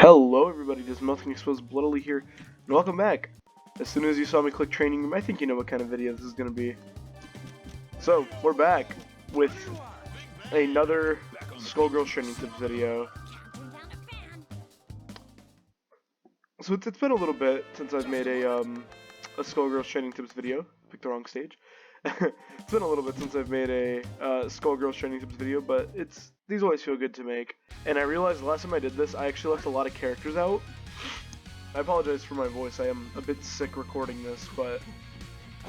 Hello everybody, just Melting Exposed Bloodily here, and welcome back. As soon as you saw me click training room, I think you know what kind of video this is going to be. So, we're back with another Skullgirls training tips video. So it's been a little bit since I've made a Skullgirls training tips video. Picked the wrong stage. It's been a little bit since I've made a Skullgirls training tips video, but these always feel good to make. And I realized the last time I did this, I actually left a lot of characters out. I apologize for my voice, I am a bit sick recording this, but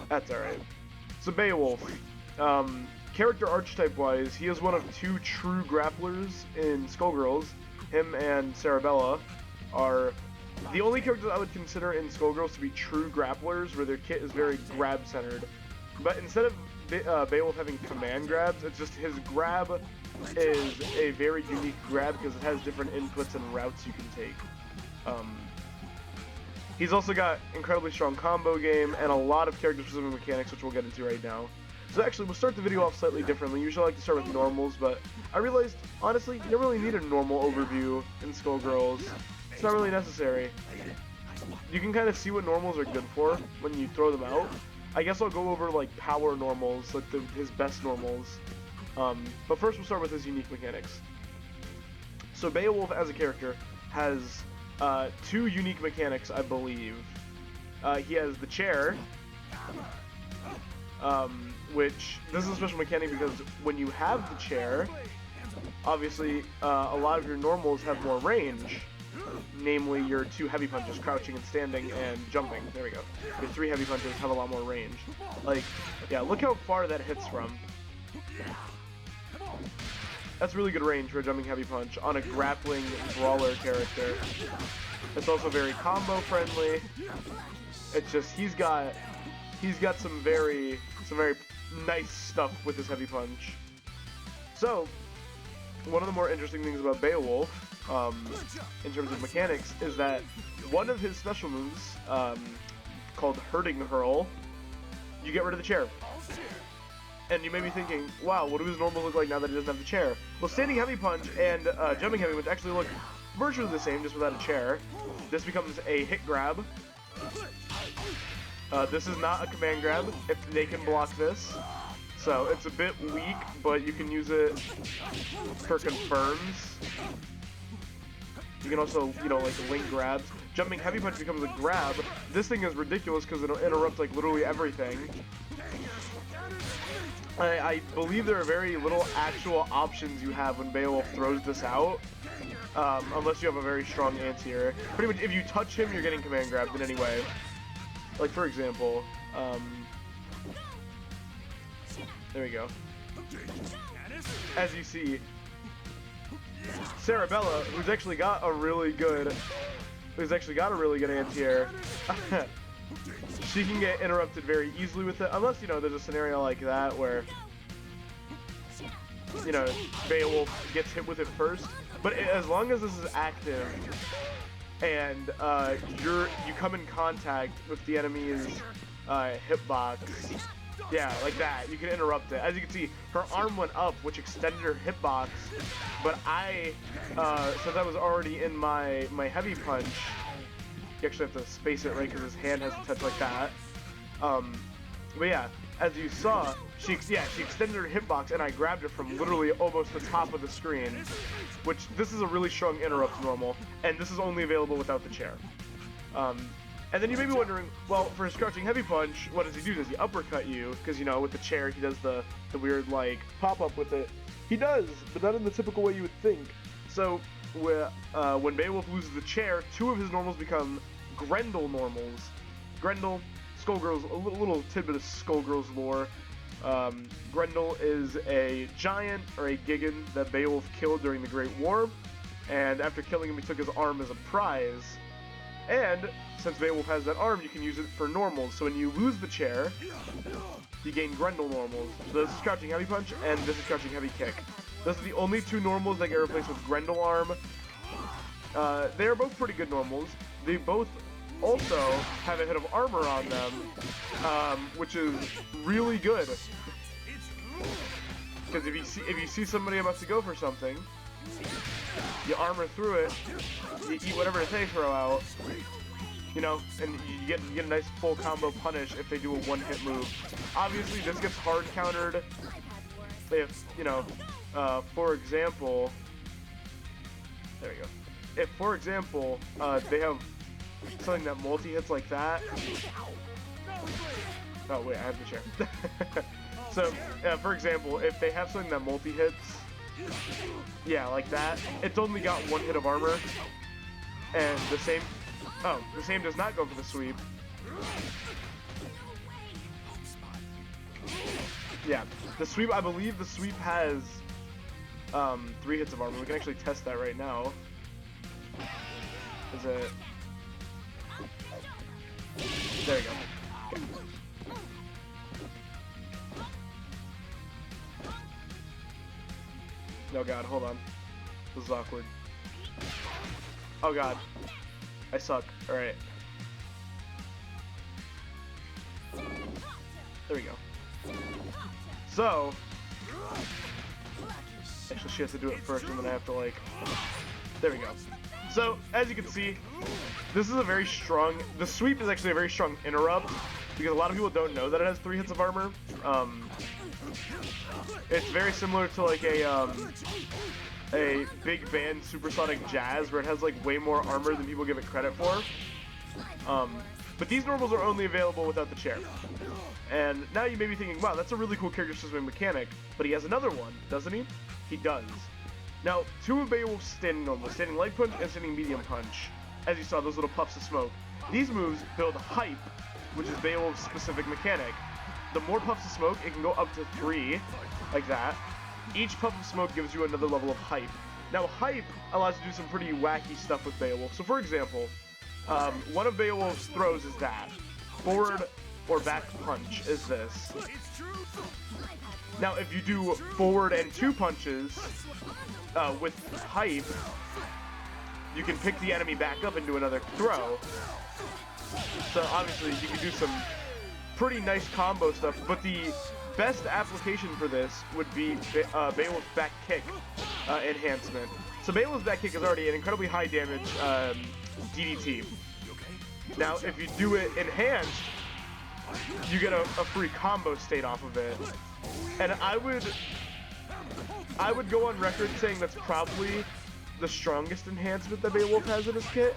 that's alright. So Beowulf, character archetype wise, he is one of two true grapplers in Skullgirls. Him and Sarabella are the only characters I would consider in Skullgirls to be true grapplers, where their kit is very grab-centered. But instead of Beowulf having command grabs, it's just his grab is a very unique grab because it has different inputs and routes you can take. He's also got incredibly strong combo game and a lot of character-specific mechanics, which we'll get into right now. So actually, we'll start the video off slightly differently. Usually I like to start with normals, but I realized, honestly, you don't really need a normal overview in Skullgirls. It's not really necessary. You can kind of see what normals are good for when you throw them out. I guess I'll go over like power normals, like his best normals. But first we'll start with his unique mechanics. So Beowulf as a character has two unique mechanics, I believe. He has the chair, which this is a special mechanic because when you have the chair, obviously a lot of your normals have more range. Namely, your two heavy punches, crouching and standing and jumping. There we go. Your three heavy punches have a lot more range. Like, yeah, look how far that hits from. That's really good range for a jumping heavy punch on a grappling brawler character. It's also very combo friendly. It's just he's got some very nice stuff with his heavy punch. So, one of the more interesting things about Beowulf, in terms of mechanics, is that one of his special moves, called Hurting Hurl, you get rid of the chair. And you may be thinking, wow, what do his normals look like now that he doesn't have the chair? Well, Standing Heavy Punch and Jumping Heavy Punch actually look virtually the same, just without a chair. This becomes a hit grab. This is not a command grab, if they can block this. So it's a bit weak, but you can use it for confirms. You can also, you know, like link grabs. Jumping Heavy Punch becomes a grab. This thing is ridiculous because it'll interrupt like literally everything. I believe there are very little actual options you have when Beowulf throws this out, unless you have a very strong anti-air. Pretty much, if you touch him, you're getting command grabbed in any way. Like for example, there we go. As you see, Sarabella, who's actually got a really good anti-air, she can get interrupted very easily with it, unless, you know, there's a scenario like that where, you know, Beowulf gets hit with it first. But as long as this is active and you come in contact with the enemy's hitbox, yeah, like that, you can interrupt it. As you can see, her arm went up, which extended her hitbox, but since I was already in my heavy punch, you actually have to space it right because his hand has to touch like that. But yeah, as you saw, she extended her hitbox and I grabbed her from literally almost the top of the screen, which this is a really strong interrupt normal, and this is only available without the chair. And then you may be wondering, well, for his crouching heavy punch, what does he do? Does he uppercut you? Because, you know, with the chair, he does the weird, like, pop-up with it. He does, but not in the typical way you would think. So, when Beowulf loses the chair, two of his normals become Grendel normals. Grendel, Skullgirls, a little tidbit of Skullgirls lore. Grendel is a giant, or a Gigan, that Beowulf killed during the Great War. And after killing him, he took his arm as a prize. And since Beowulf has that arm, you can use it for normals. So when you lose the chair, you gain Grendel normals. So this is Crouching Heavy Punch, and this is Crouching Heavy Kick. Those are the only two normals that get replaced with Grendel arm. They are both pretty good normals. They both also have a hit of armor on them, which is really good. Because if you see somebody about to go for something, you armor through it, you eat whatever they throw out, you know, and you get a nice full combo punish if they do a one-hit move. Obviously, this gets hard countered if, you know, for example, there we go. If, for example, they have something that multi-hits like that. Oh, wait, I have the chair. So, for example, if they have something that multi-hits, yeah, like that, it's only got one hit of armor, and the same does not go for the sweep. Yeah, the sweep, I believe the sweep has 3 hits of armor. We can actually test that right now. Is it? There you go. Okay. Oh god, hold on. This is awkward. Oh god. I suck. Alright. There we go. So... Actually, she has to do it first, and then I have to, like... There we go. So, as you can see, this is a very strong... The sweep is actually a very strong interrupt, because a lot of people don't know that it has 3 hits of armor. It's very similar to, like, a big band supersonic jazz, where it has, like, way more armor than people give it credit for. But these normals are only available without the chair. And now you may be thinking, wow, that's a really cool character system mechanic, but he has another one, doesn't he? He does. Now, 2 of Beowulf's standing normals, standing light punch and standing medium punch. As you saw, those little puffs of smoke. These moves build hype, which is Beowulf's specific mechanic. The more puffs of smoke, it can go up to 3, like that. Each puff of smoke gives you another level of hype. Now, hype allows you to do some pretty wacky stuff with Beowulf. So, for example, one of Beowulf's throws is that. Forward or back punch is this. Now, if you do forward and 2 punches with hype, you can pick the enemy back up and do another throw. So, obviously, you can do some pretty nice combo stuff, but the best application for this would be Beowulf's back kick enhancement. So Beowulf's back kick is already an incredibly high damage DDT. Now, if you do it enhanced, you get a free combo state off of it. And I would go on record saying that's probably the strongest enhancement that Beowulf has in his kit.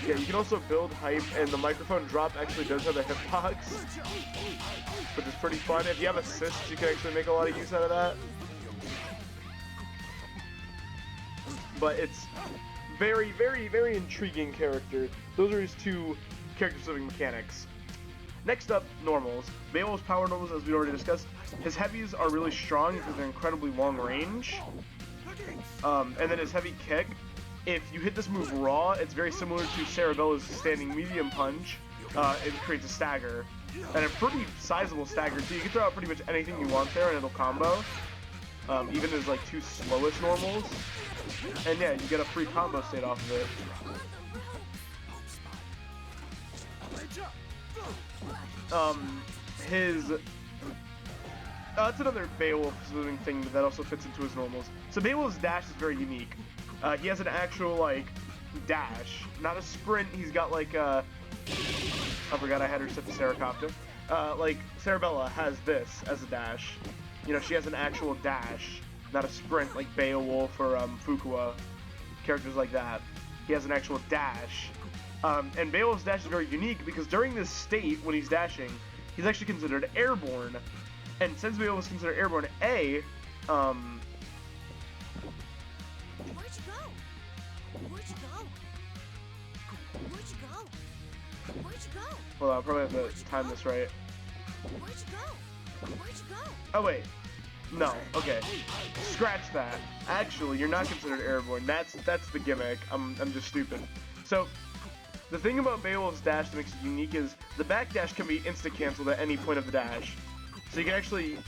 Yeah, you can also build hype, and the microphone drop actually does have a hitbox, which is pretty fun. If you have assists, you can actually make a lot of use out of that. But it's very, very, very intriguing character. Those are his 2 character-specific mechanics. Next up, normals. Beowulf's power normals, as we already discussed. His heavies are really strong because they're incredibly long range. And then his heavy kick. If you hit this move raw, it's very similar to Cerebella's standing medium punch. It creates a stagger, and a pretty sizable stagger, so you can throw out pretty much anything you want there and it'll combo, even as like 2 slowest normals. And yeah, you get a free combo state off of it. That's another Beowulf moving thing that also fits into his normals. So Beowulf's dash is very unique. He has an actual, like, dash, not a sprint. He's got, like, I forgot I had her set to Seracopter. Like, Cerebella has this as a dash. You know, she has an actual dash, not a sprint like Beowulf or Fuqua, characters like that. He has an actual dash. And Beowulf's dash is very unique because during this state, when he's dashing, he's actually considered airborne. And since Beowulf is considered airborne, Where'd you go? Hold on, I'll probably have to time this right. Where'd you go? Oh wait, no, okay. Scratch that. Actually, you're not considered airborne. That's the gimmick. I'm just stupid. So, the thing about Beowulf's dash that makes it unique is the back dash can be insta-cancelled at any point of the dash. So you can actually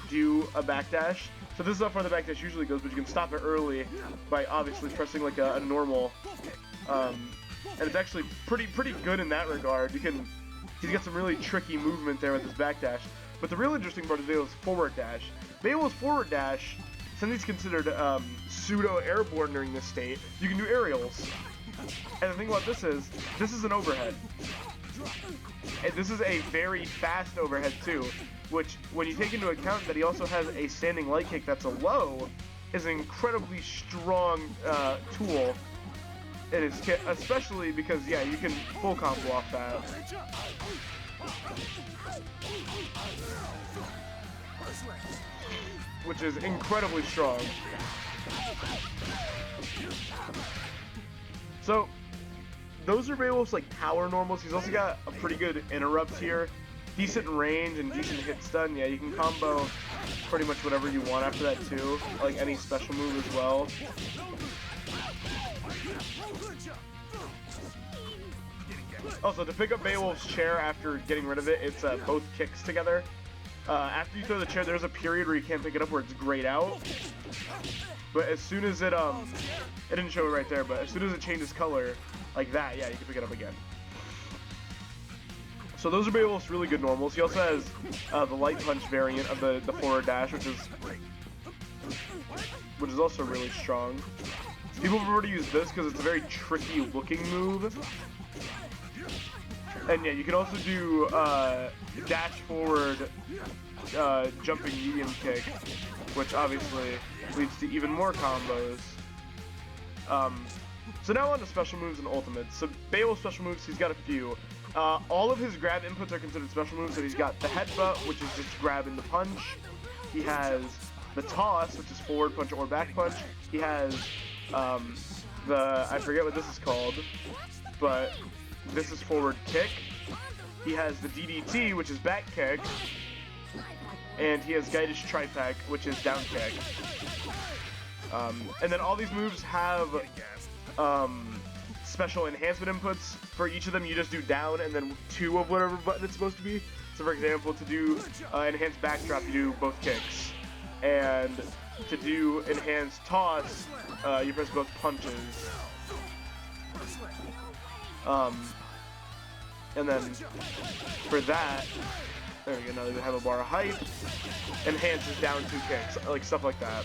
do a backdash. So this is how far the backdash usually goes, but you can stop it early by obviously pressing like a normal. And it's actually pretty good in that regard. He's got some really tricky movement there with his backdash. But the real interesting part is Beowulf's forward dash. Beowulf's forward dash since he's considered pseudo-airborne during this state, you can do aerials. And the thing about this is an overhead. And this is a very fast overhead too, which, when you take into account that he also has a standing light kick that's a low, is an incredibly strong tool in his kit, especially because, yeah, you can full combo off that. Which is incredibly strong. So, those are Beowulf's like power normals. He's also got a pretty good interrupt here. Decent range and decent hit stun. Yeah, you can combo pretty much whatever you want after that too. Like any special move as well. Also, to pick up Beowulf's chair after getting rid of it, it's both kicks together. After you throw the chair, there's a period where you can't pick it up where it's grayed out. But as soon as it didn't show it right there, but as soon as it changes color, like that, yeah, you can pick it up again. So those are Beowulf's really good normals. He also has the light punch variant of the forward dash, which is also really strong. People prefer to use this because it's a very tricky looking move. And yeah, you can also do dash forward, jumping medium kick, which obviously leads to even more combos. So now on to special moves and ultimates. So Beowulf's special moves, he's got a few. All of his grab inputs are considered special moves, so he's got the headbutt, which is just grab into punch. He has the toss, which is forward punch or back punch. He has I forget what this is called, but this is forward kick. He has the DDT, which is back kick. And he has Guided Tripack, which is down kick. And then all these moves have special enhancement inputs. For each of them, you just do down and then 2 of whatever button it's supposed to be. So for example, to do enhanced backdrop, you do both kicks. And to do enhanced toss, you press both punches. And then for that, there we go, now they have a bar of height, enhances down 2 kicks, like stuff like that.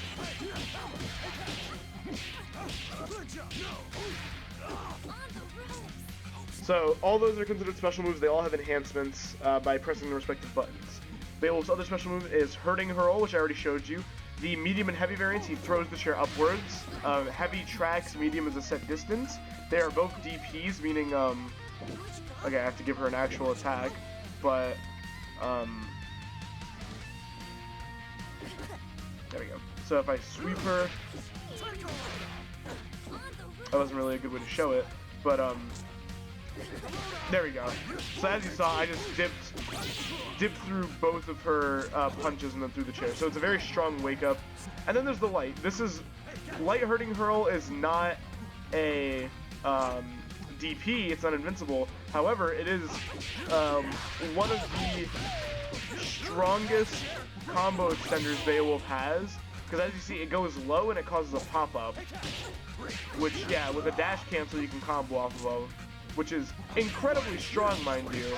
So all those are considered special moves. They all have enhancements by pressing the respective buttons. Beowulf's other special move is Hurting Hurl, which I already showed you. The medium and heavy variants, he throws the chair upwards. Heavy tracks, medium is a set distance. They are both DPs, meaning, okay, I have to give her an actual attack, but, there we go. So if I sweep her, that wasn't really a good way to show it, but, there we go. So as you saw, I just dipped through both of her punches and then through the chair. So it's a very strong wake up. And then there's the light. Light Hurting Hurl is not a DP, it's not invincible. However, it is one of the strongest combo extenders Beowulf has. Because as you see, it goes low and it causes a pop-up. Which, yeah, with a dash cancel you can combo off of. Which is incredibly strong, mind you.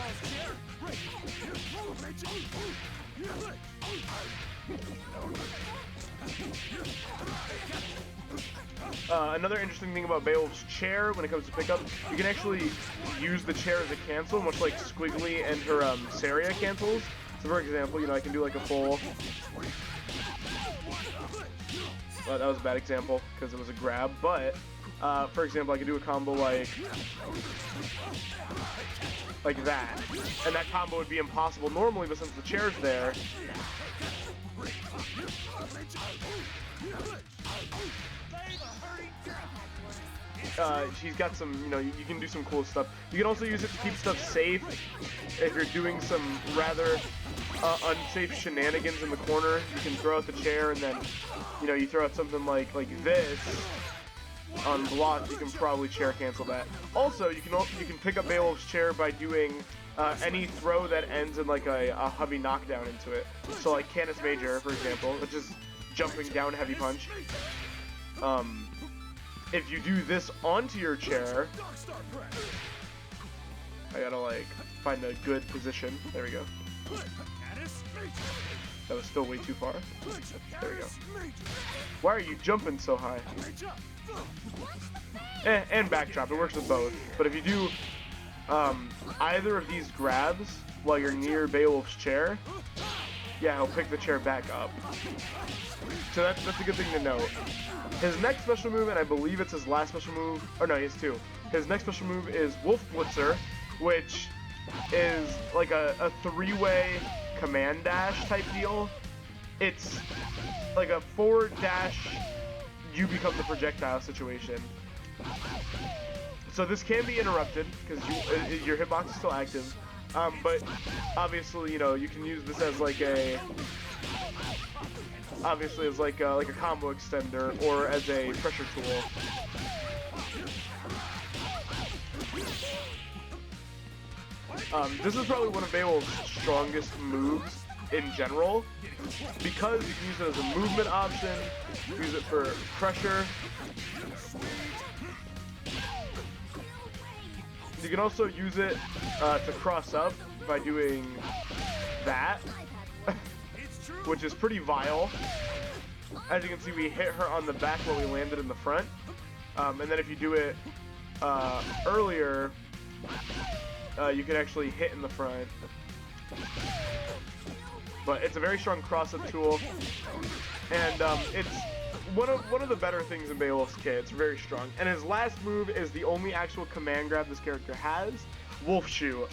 Another interesting thing about Beowulf's chair when it comes to pickup, you can actually use the chair as a cancel, much like Squiggly and her Saria cancels. So for example, I can do like a full... Well, that was a bad example because it was a grab, but for example, I can do a combo like that, and that combo would be impossible normally, but since the chair's there, she's got some, you can do some cool stuff. You can also use it to keep stuff safe if you're doing some rather unsafe shenanigans in the corner. You can throw out the chair and then, you throw out something like this on block. You can probably chair cancel that. Also, you can pick up Beowulf's chair by doing any throw that ends in like a heavy knockdown into it. So like Canis Major, for example, which is jumping down heavy punch. If you do this onto your chair, I gotta like find a good position. There we go. That was still way too far. There we go. Why are you jumping so high? And backdrop, it works with both. But if you do either of these grabs while you're near Beowulf's chair, yeah, he'll pick the chair back up. So that's a good thing to note. His next special move, and I believe it's his last special move, or no, he has two. His next special move is Wolf Blitzer, which is like a three-way command dash type deal. It's like a forward dash, you become the projectile situation. So this can be interrupted because your hitbox is still active, but obviously, you know, you can use this as like a combo extender or as a pressure tool. This is probably one of Beowulf's strongest moves in general, because you can use it as a movement option, use it for pressure. You can also use it to cross up by doing that, which is pretty vile. As you can see, we hit her on the back while we landed in the front. And then if you do it earlier, you can actually hit in the front. But it's a very strong cross-up tool, and it's one of the better things in Beowulf's kit. It's very strong. And his last move is the only actual command grab this character has, Wolf Shoe,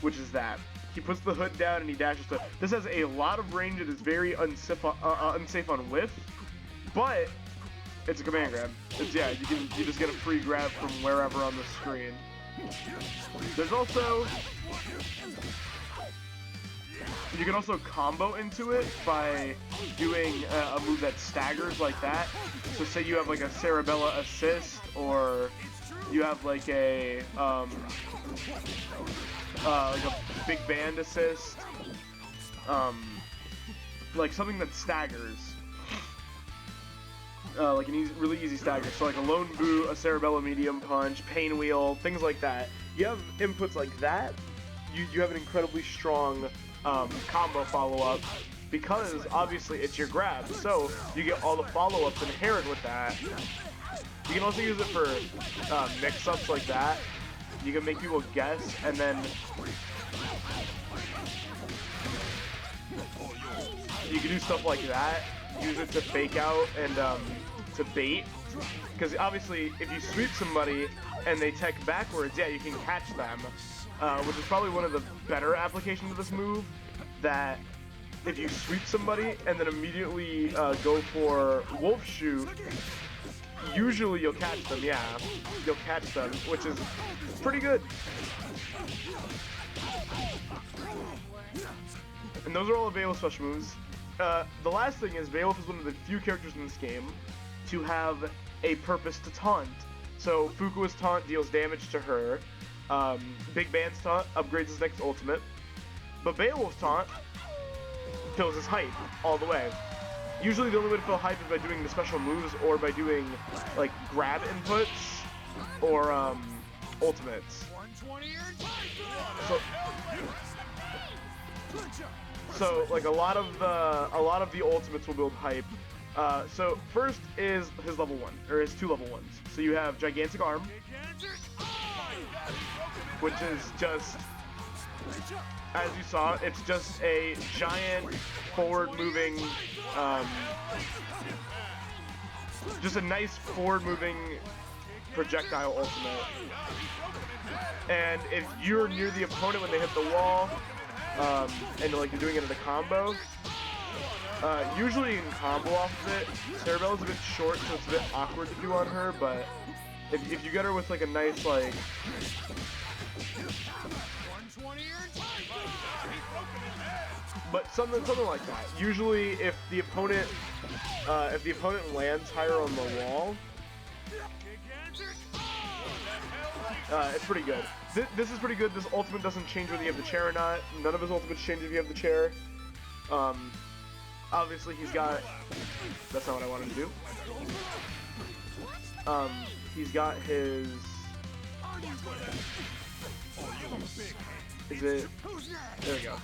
which is that. He puts the hood down and he dashes to. This has a lot of range. It is very unsafe on whiff, but it's a command grab. It's, yeah, you just get a free grab from wherever on the screen. There's also, you can also combo into it by doing a move that staggers like that. So say you have like a Cerebella assist, or you have like a big band assist, like something that staggers, like an really easy stagger. So like a lone boot, a Cerebella medium punch, pain wheel, things like that. You have inputs like that, you have an incredibly strong combo follow-up, because obviously it's your grab, so you get all the follow-ups inherent with that. You can also use it for mix-ups like that. You can make people guess, and then you can do stuff like that. Use it to fake out and to bait, because obviously if you sweep somebody and they tech backwards, yeah, you can catch them. Which is probably one of the better applications of this move, that if you sweep somebody and then immediately go for Wolf Shoe, usually you'll catch them, yeah. You'll catch them, which is pretty good. And those are all of Beowulf's special moves. The last thing is, Beowulf is one of the few characters in this game to have a purpose to taunt. So Fukua's taunt deals damage to her. Big Band's taunt upgrades his next ultimate, but Beowulf's taunt fills his hype all the way. Usually the only way to fill hype is by doing the special moves, or by doing like grab inputs or ultimates. So like a lot of the ultimates will build hype. So first is his level 1, or his 2 level 1s. So you have Gigantic Arm, which is just, as you saw, it's just a giant forward-moving, just a nice forward-moving projectile ultimate. And if you're near the opponent when they hit the wall, and like you're doing it in a combo, usually you can combo off of it. Cerebella's a bit short, so it's a bit awkward to do on her, but if you get her with like a nice like something like that. Usually if the opponent lands higher on the wall, it's pretty good. This is pretty good. This ultimate doesn't change whether you have the chair or not. None of his ultimates change if you have the chair. Obviously he's got, that's not what I wanted to do. He's got his, is it, there we go.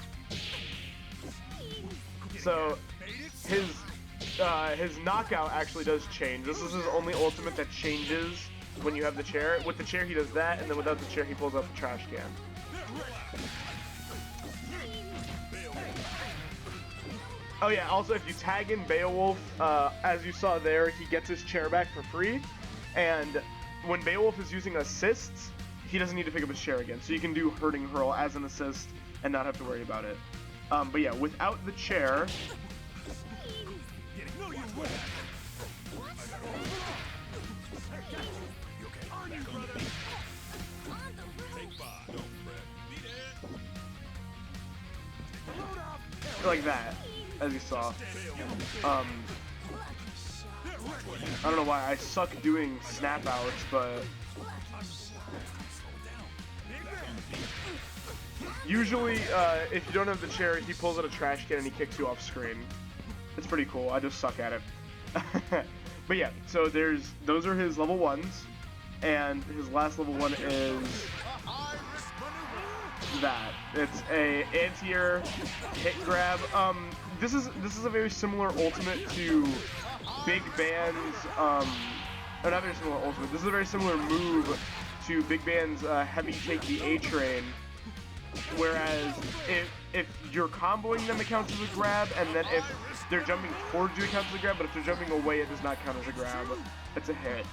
So his knockout actually does change. This is his only ultimate that changes when you have the chair. With the chair he does that, and then without the chair he pulls out the trash can. Oh yeah, also if you tag in Beowulf, as you saw there, he gets his chair back for free, and when Beowulf is using assists, he doesn't need to pick up his chair again, so you can do Hurting Hurl as an assist and not have to worry about it. But yeah, without the chair... like that, as you saw. I don't know why I suck doing snap outs, but usually if you don't have the chair, he pulls out a trash can and he kicks you off screen. It's pretty cool. I just suck at it. But yeah, so those are his level 1s, and his last level 1 is that. It's a anti-air hit grab. This is a very similar ultimate to Big Band's or not very similar ultimate. This is a very similar move to Big Band's Heavy Take the A Train. Whereas if you're comboing them, it counts as a grab, and then if they're jumping towards you, it counts as a grab. But if they're jumping away, it does not count as a grab. It's a hit.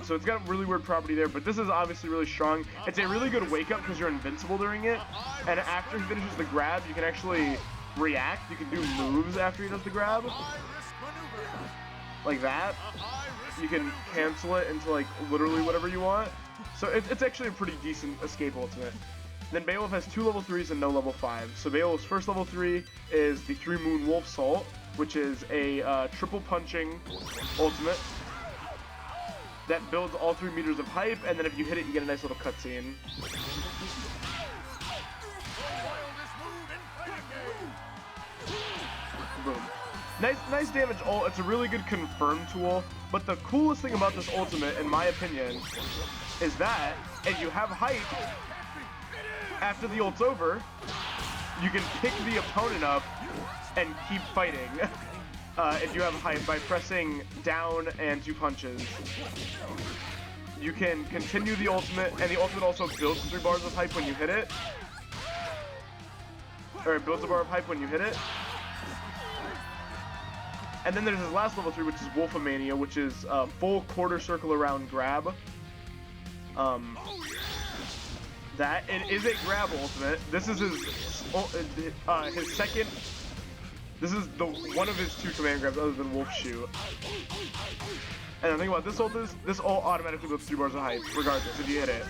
So it's got a really weird property there, but this is obviously really strong. It's a really good wake-up because you're invincible during it, and after he finishes the grab, you can actually react. You can do moves after he does the grab. Like that. You can cancel it into, like, literally whatever you want. So it's actually a pretty decent escape ultimate. Then Beowulf has 2 level 3s and no level 5s. So Beowulf's first level 3 is the 3 Moon Wolf Salt, which is a triple punching ultimate that builds all 3 meters of hype, and then if you hit it, you get a nice little cutscene. Boom. Nice damage ult. It's a really good confirm tool, but the coolest thing about this ultimate, in my opinion, is that if you have hype, after the ult's over, you can pick the opponent up and keep fighting. If you have hype by pressing down and 2 punches. You can continue the ultimate, and the ultimate also builds 3 bars of hype when you hit it. Or it builds a bar of hype when you hit it. And then there's his last level 3, which is Wolfomania, which is full quarter circle around grab. That it is a grab ultimate. This is his second. This is one of his 2 command grabs other than Wolf Shoot. And the thing about this ult is, this ult automatically builds 3 bars of hype, regardless if you hit it.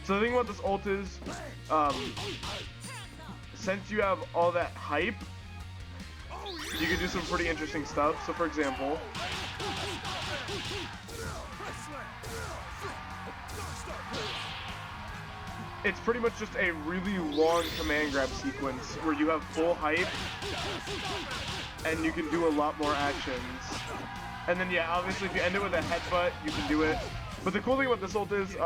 So the thing about this ult is, since you have all that hype, you can do some pretty interesting stuff. So for example, it's pretty much just a really long command grab sequence where you have full hype and you can do a lot more actions. And then yeah, obviously if you end it with a headbutt, you can do it. But the cool thing about this ult is,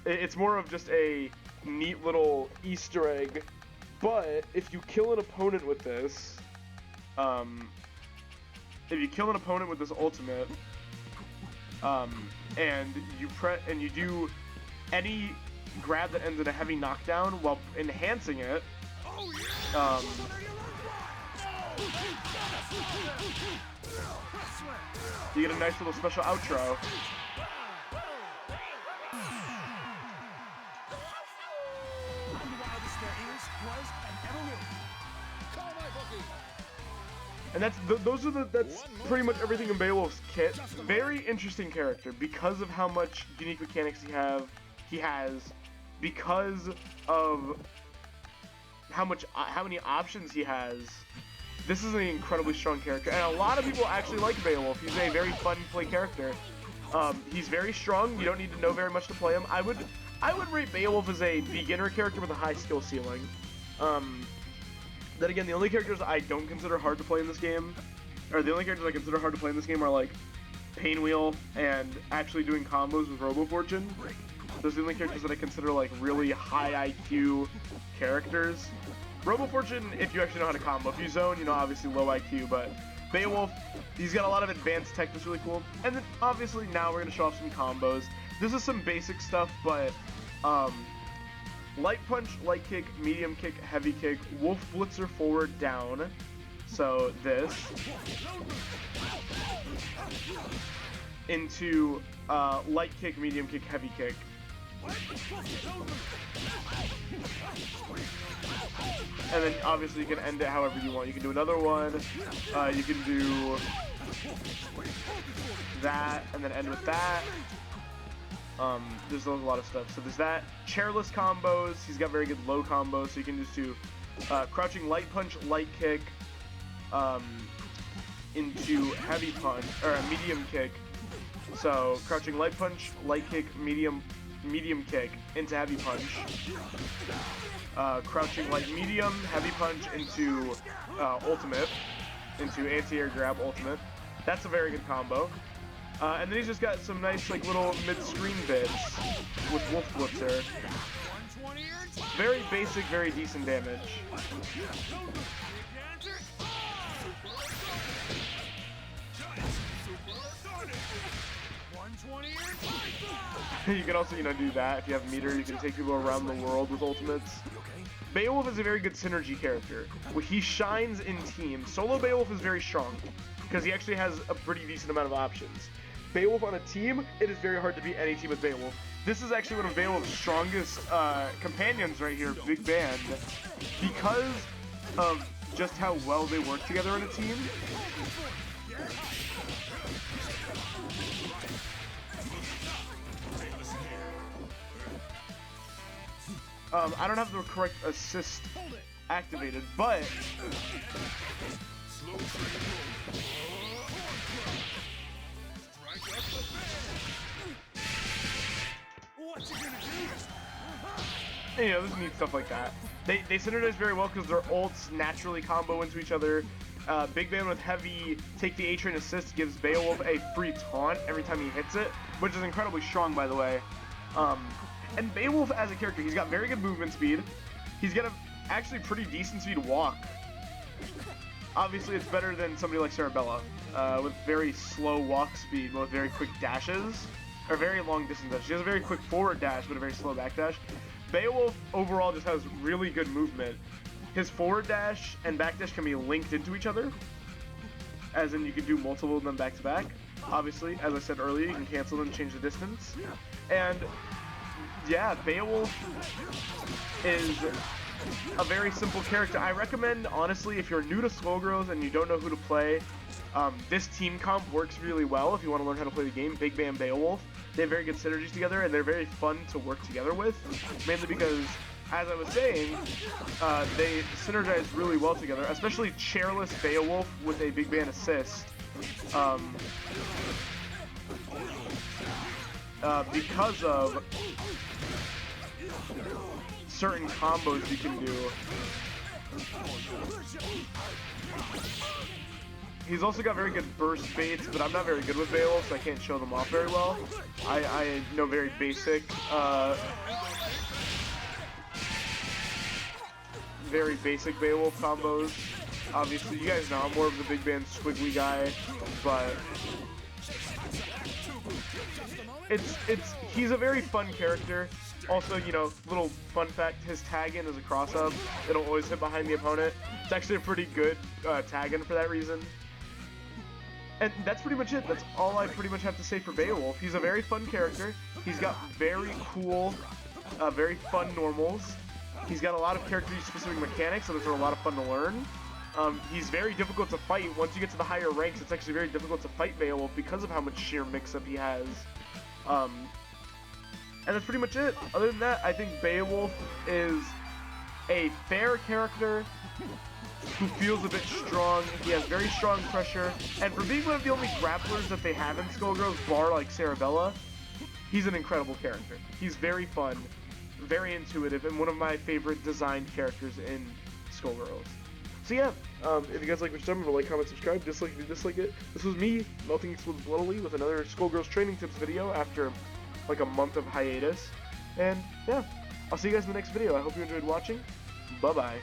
it's more of just a neat little Easter egg. But if you kill an opponent with this, ultimate, and you do any grab that ends in a heavy knockdown while enhancing it, you get a nice little special outro. And that's pretty much everything in Beowulf's kit. Very interesting character because of how much unique mechanics he has, because of how many options he has. This is an incredibly strong character, and a lot of people actually like Beowulf. He's a very fun to play character. He's very strong. You don't need to know very much to play him. I would rate Beowulf as a beginner character with a high skill ceiling. Then again, the only characters I don't consider hard to play in this game, or the only characters I consider hard to play in this game are like Painwheel and actually doing combos with Robo Fortune. Those are the only characters that I consider like really high IQ characters. Robo Fortune, if you actually know how to combo. If you zone, you know, obviously low IQ, but Beowulf, he's got a lot of advanced tech that's really cool. And then obviously now we're gonna show off some combos. This is some basic stuff, but light punch, light kick, medium kick, heavy kick, wolf blitzer forward down. So this into light kick, medium kick, heavy kick. And then obviously you can end it however you want. You can do another one. You can do that and then end with that. There's a lot of stuff. So there's that. Chairless combos. He's got very good low combos. So you can just do crouching light punch, light kick into heavy punch or a medium kick. So crouching light punch, light kick, medium kick into heavy punch. Crouching light medium, heavy punch into ultimate, into anti-air grab ultimate. That's a very good combo. And then he's just got some nice like little mid-screen bits with Wolf Blitzer. Very basic, very decent damage. You can also, you know, do that. If you have meter, you can take people around the world with ultimates. Beowulf is a very good synergy character. He shines in teams. Solo Beowulf is very strong because he actually has a pretty decent amount of options. Beowulf on a team, it is very hard to beat any team with Beowulf. This is actually one of Beowulf's strongest companions right here, Big Band, because of just how well they work together in a team. I don't have the correct assist activated, but you know, this neat stuff like that. They synergize very well because their ults naturally combo into each other. Big Band with heavy take the A-Train assist gives Beowulf a free taunt every time he hits it, which is incredibly strong, by the way. And Beowulf as a character, he's got very good movement speed. He's got a actually pretty decent speed walk. Obviously, it's better than somebody like Sarabella, with very slow walk speed, but with very quick dashes, or very long distance dashes. She has a very quick forward dash, but a very slow back dash. Beowulf overall just has really good movement. His forward dash and back dash can be linked into each other, as in you can do multiple of them back to back. Obviously, as I said earlier, you can cancel them and change the distance. And yeah, Beowulf is a very simple character. I recommend, honestly, if you're new to Skullgirls and you don't know who to play, this team comp works really well if you want to learn how to play the game. Big Band Beowulf. They have very good synergies together, and they're very fun to work together with, mainly because, as I was saying, they synergize really well together, especially chairless Beowulf with a Big Band assist. Because of certain combos you can do. He's also got very good burst baits, but I'm not very good with Beowulf, so I can't show them off very well. I know very basic, Beowulf combos. Obviously, you guys know I'm more of the Big Band squiggly guy, but he's a very fun character. Also, you know, little fun fact, his tag-in is a cross-up. It'll always hit behind the opponent. It's actually a pretty good tag-in for that reason. And that's pretty much it. That's all I pretty much have to say for Beowulf. He's a very fun character. He's got very cool, very fun normals. He's got a lot of character-specific mechanics, so those are a lot of fun to learn. He's very difficult to fight. Once you get to the higher ranks, it's actually very difficult to fight Beowulf because of how much sheer mix-up he has. And that's pretty much it. Other than that, I think Beowulf is a fair character who feels a bit strong. He has very strong pressure, and for being one of the only grapplers that they have in Skullgirls, bar like Sarabella, he's an incredible character. He's very fun, very intuitive, and one of my favorite designed characters in Skullgirls. So yeah, if you guys like what you're remember, like, comment, subscribe, dislike if you dislike it. This was me, Melting Explosive Bloodily, with another Skullgirls training tips video after like a month of hiatus. And yeah, I'll see you guys in the next video. I hope you enjoyed watching. Bye bye.